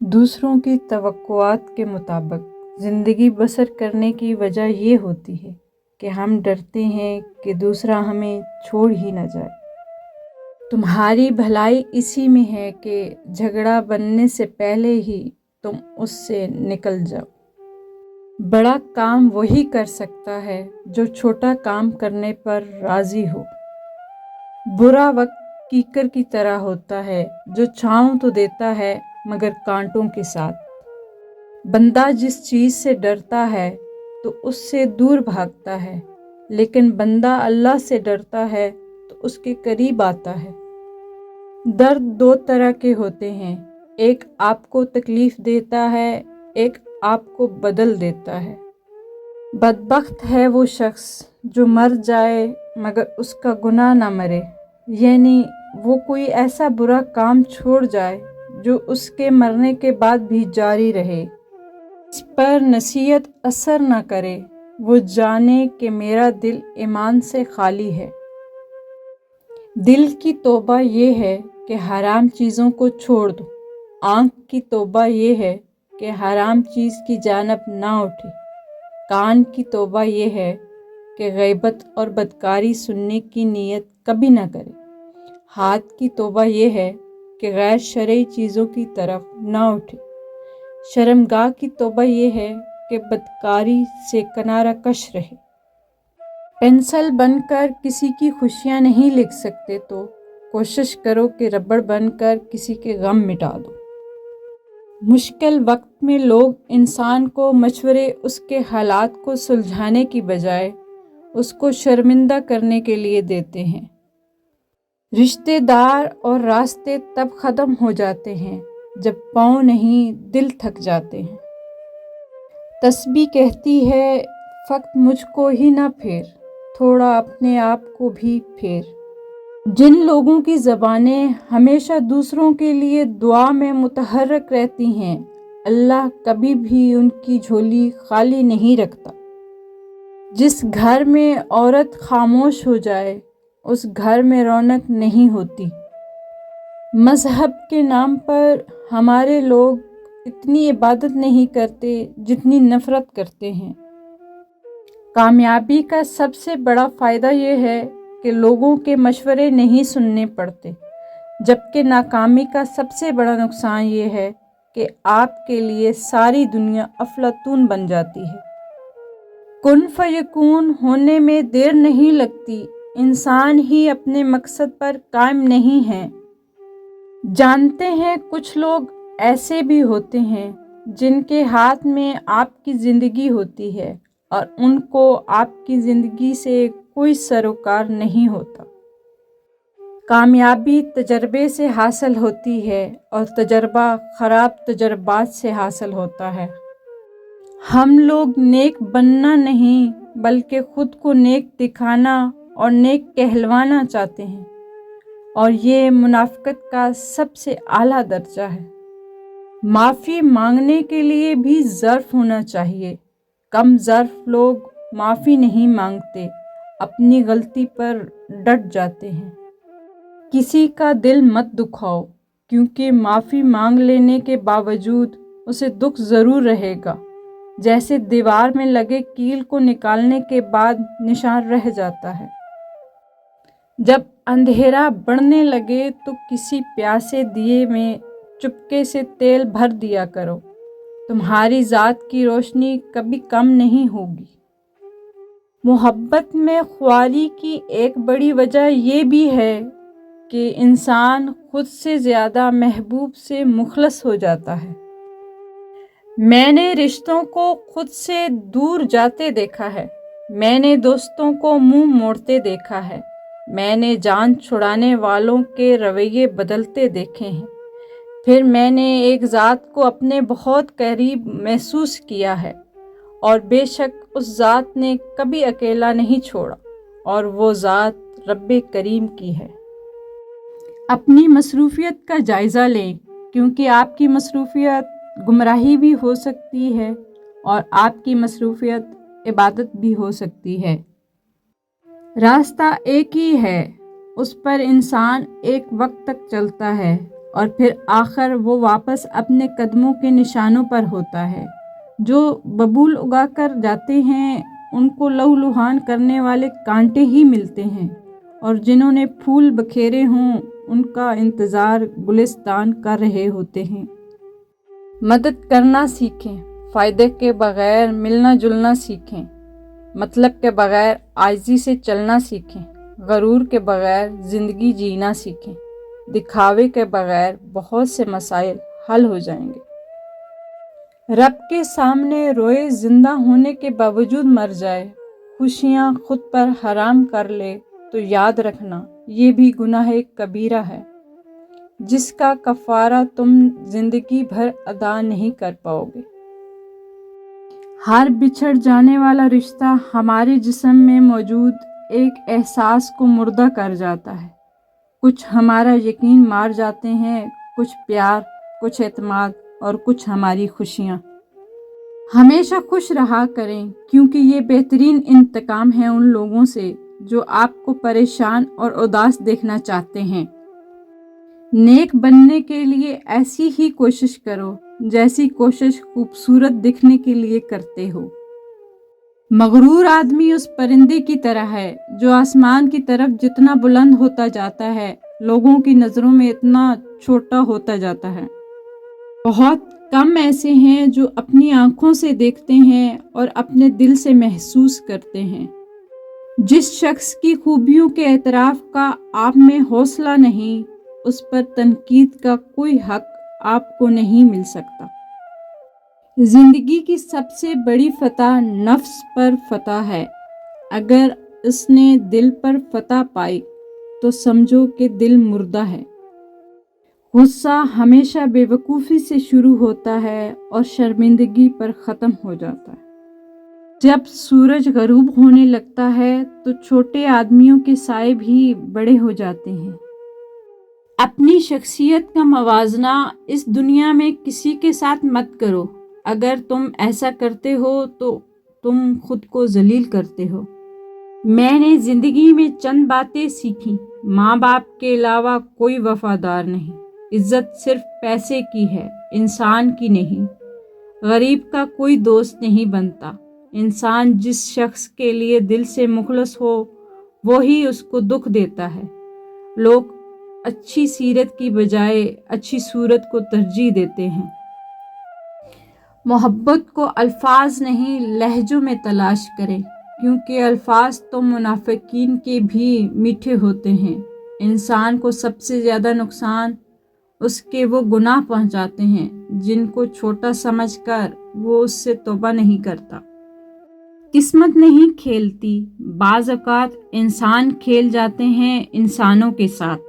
دوسروں کی توقعات کے مطابق زندگی بسر کرنے کی وجہ یہ ہوتی ہے کہ ہم ڈرتے ہیں کہ دوسرا ہمیں چھوڑ ہی نہ جائے۔ تمہاری بھلائی اسی میں ہے کہ جھگڑا بننے سے پہلے ہی تم اس سے نکل جاؤ۔ بڑا کام وہی کر سکتا ہے جو چھوٹا کام کرنے پر راضی ہو۔ برا وقت کیکر کی طرح ہوتا ہے جو چھاؤں تو دیتا ہے مگر کانٹوں کے ساتھ۔ بندہ جس چیز سے ڈرتا ہے تو اس سے دور بھاگتا ہے، لیکن بندہ اللہ سے ڈرتا ہے تو اس کے قریب آتا ہے۔ درد دو طرح کے ہوتے ہیں، ایک آپ کو تکلیف دیتا ہے، ایک آپ کو بدل دیتا ہے۔ بدبخت ہے وہ شخص جو مر جائے مگر اس کا گناہ نہ مرے، یعنی وہ کوئی ایسا برا کام چھوڑ جائے جو اس کے مرنے کے بعد بھی جاری رہے، اس پر نصیحت اثر نہ کرے، وہ جانے کہ میرا دل ایمان سے خالی ہے۔ دل کی توبہ یہ ہے کہ حرام چیزوں کو چھوڑ دو، آنکھ کی توبہ یہ ہے کہ حرام چیز کی جانب نہ اٹھے، کان کی توبہ یہ ہے کہ غیبت اور بدکاری سننے کی نیت کبھی نہ کرے، ہاتھ کی توبہ یہ ہے کہ غیر شرعی چیزوں کی طرف نہ اٹھے، شرمگاہ کی توبہ یہ ہے کہ بدکاری سے کنارہ کش رہے۔ پینسل بن کر کسی کی خوشیاں نہیں لکھ سکتے تو کوشش کرو کہ ربڑ بن کر کسی کے غم مٹا دو۔ مشکل وقت میں لوگ انسان کو مشورے اس کے حالات کو سلجھانے کی بجائے اس کو شرمندہ کرنے کے لیے دیتے ہیں۔ رشتے دار اور راستے تب ختم ہو جاتے ہیں جب پاؤں نہیں دل تھک جاتے ہیں۔ تسبیح کہتی ہے فقط مجھ کو ہی نہ پھیر، تھوڑا اپنے آپ کو بھی پھیر۔ جن لوگوں کی زبانیں ہمیشہ دوسروں کے لیے دعا میں متحرک رہتی ہیں، اللہ کبھی بھی ان کی جھولی خالی نہیں رکھتا۔ جس گھر میں عورت خاموش ہو جائے اس گھر میں رونق نہیں ہوتی۔ مذہب کے نام پر ہمارے لوگ اتنی عبادت نہیں کرتے جتنی نفرت کرتے ہیں۔ کامیابی کا سب سے بڑا فائدہ یہ ہے کہ لوگوں کے مشورے نہیں سننے پڑتے، جبکہ ناکامی کا سب سے بڑا نقصان یہ ہے کہ آپ کے لیے ساری دنیا افلاطون بن جاتی ہے۔ کن فیکون ہونے میں دیر نہیں لگتی، انسان ہی اپنے مقصد پر قائم نہیں ہے۔ جانتے ہیں کچھ لوگ ایسے بھی ہوتے ہیں جن کے ہاتھ میں آپ کی زندگی ہوتی ہے اور ان کو آپ کی زندگی سے کوئی سروکار نہیں ہوتا۔ کامیابی تجربے سے حاصل ہوتی ہے اور تجربہ خراب تجربات سے حاصل ہوتا ہے۔ ہم لوگ نیک بننا نہیں بلکہ خود کو نیک دکھانا اور نیک کہلوانا چاہتے ہیں، اور یہ منافقت کا سب سے اعلیٰ درجہ ہے۔ معافی مانگنے کے لیے بھی ظرف ہونا چاہیے۔ کم ظرف لوگ معافی نہیں مانگتے، اپنی غلطی پر ڈٹ جاتے ہیں۔ کسی کا دل مت دکھاؤ، کیونکہ معافی مانگ لینے کے باوجود اسے دکھ ضرور رہے گا، جیسے دیوار میں لگے کیل کو نکالنے کے بعد نشان رہ جاتا ہے۔ جب اندھیرا بڑھنے لگے تو کسی پیاسے دیے میں چپکے سے تیل بھر دیا کرو، تمہاری ذات کی روشنی کبھی کم نہیں ہوگی۔ محبت میں خواری کی ایک بڑی وجہ یہ بھی ہے کہ انسان خود سے زیادہ محبوب سے مخلص ہو جاتا ہے۔ میں نے رشتوں کو خود سے دور جاتے دیکھا ہے، میں نے دوستوں کو منہ موڑتے دیکھا ہے، میں نے جان چھڑانے والوں کے رویے بدلتے دیکھے ہیں، پھر میں نے ایک ذات کو اپنے بہت قریب محسوس کیا ہے، اور بے شک اس ذات نے کبھی اکیلا نہیں چھوڑا، اور وہ ذات رب کریم کی ہے۔ اپنی مصروفیت کا جائزہ لیں، کیونکہ آپ کی مصروفیت گمراہی بھی ہو سکتی ہے اور آپ کی مصروفیت عبادت بھی ہو سکتی ہے۔ راستہ ایک ہی ہے، اس پر انسان ایک وقت تک چلتا ہے اور پھر آخر وہ واپس اپنے قدموں کے نشانوں پر ہوتا ہے۔ جو ببول اگا کر جاتے ہیں ان کو لہولہان کرنے والے کانٹے ہی ملتے ہیں، اور جنہوں نے پھول بکھیرے ہوں ان کا انتظار گلستان کر رہے ہوتے ہیں۔ مدد کرنا سیکھیں، فائدے کے بغیر ملنا جلنا سیکھیں، مطلب کے بغیر عاجزی سے چلنا سیکھیں، غرور کے بغیر زندگی جینا سیکھیں۔ دکھاوے کے بغیر بہت سے مسائل حل ہو جائیں گے۔ رب کے سامنے روئے، زندہ ہونے کے باوجود مر جائے، خوشیاں خود پر حرام کر لے تو یاد رکھنا یہ بھی گناہ کبیرہ ہے، جس کا کفارہ تم زندگی بھر ادا نہیں کر پاؤ گے۔ ہر بچھڑ جانے والا رشتہ ہمارے جسم میں موجود ایک احساس کو مردہ کر جاتا ہے۔ کچھ ہمارا یقین مار جاتے ہیں، کچھ پیار، کچھ اعتماد اور کچھ ہماری خوشیاں۔ ہمیشہ خوش رہا کریں، کیونکہ یہ بہترین انتقام ہے ان لوگوں سے جو آپ کو پریشان اور اداس دیکھنا چاہتے ہیں۔ نیک بننے کے لیے ایسی ہی کوشش کرو جیسی کوشش خوبصورت دکھنے کے لیے کرتے ہو۔ مغرور آدمی اس پرندے کی طرح ہے جو آسمان کی طرف جتنا بلند ہوتا جاتا ہے، لوگوں کی نظروں میں اتنا چھوٹا ہوتا جاتا ہے۔ بہت کم ایسے ہیں جو اپنی آنکھوں سے دیکھتے ہیں اور اپنے دل سے محسوس کرتے ہیں۔ جس شخص کی خوبیوں کے اعتراف کا آپ میں حوصلہ نہیں، اس پر تنقید کا کوئی حق آپ کو نہیں مل سکتا۔ زندگی کی سب سے بڑی فتح نفس پر فتح ہے۔ اگر اس نے دل پر فتح پائی تو سمجھو کہ دل مردہ ہے۔ غصہ ہمیشہ بے وقوفی سے شروع ہوتا ہے اور شرمندگی پر ختم ہو جاتا ہے۔ جب سورج غروب ہونے لگتا ہے تو چھوٹے آدمیوں کے سائے بھی بڑے ہو جاتے ہیں۔ اپنی شخصیت کا موازنہ اس دنیا میں کسی کے ساتھ مت کرو۔ اگر تم ایسا کرتے ہو تو تم خود کو ذلیل کرتے ہو۔ میں نے زندگی میں چند باتیں سیکھیں۔ ماں باپ کے علاوہ کوئی وفادار نہیں۔ عزت صرف پیسے کی ہے، انسان کی نہیں۔ غریب کا کوئی دوست نہیں بنتا۔ انسان جس شخص کے لیے دل سے مخلص ہو وہی اس کو دکھ دیتا ہے۔ لوگ اچھی سیرت کی بجائے اچھی صورت کو ترجیح دیتے ہیں۔ محبت کو الفاظ نہیں لہجوں میں تلاش کریں، کیونکہ الفاظ تو منافقین کے بھی میٹھے ہوتے ہیں۔ انسان کو سب سے زیادہ نقصان اس کے وہ گناہ پہنچاتے ہیں جن کو چھوٹا سمجھ کر وہ اس سے توبہ نہیں کرتا۔ قسمت نہیں کھیلتی، بعض اوقات انسان کھیل جاتے ہیں انسانوں کے ساتھ۔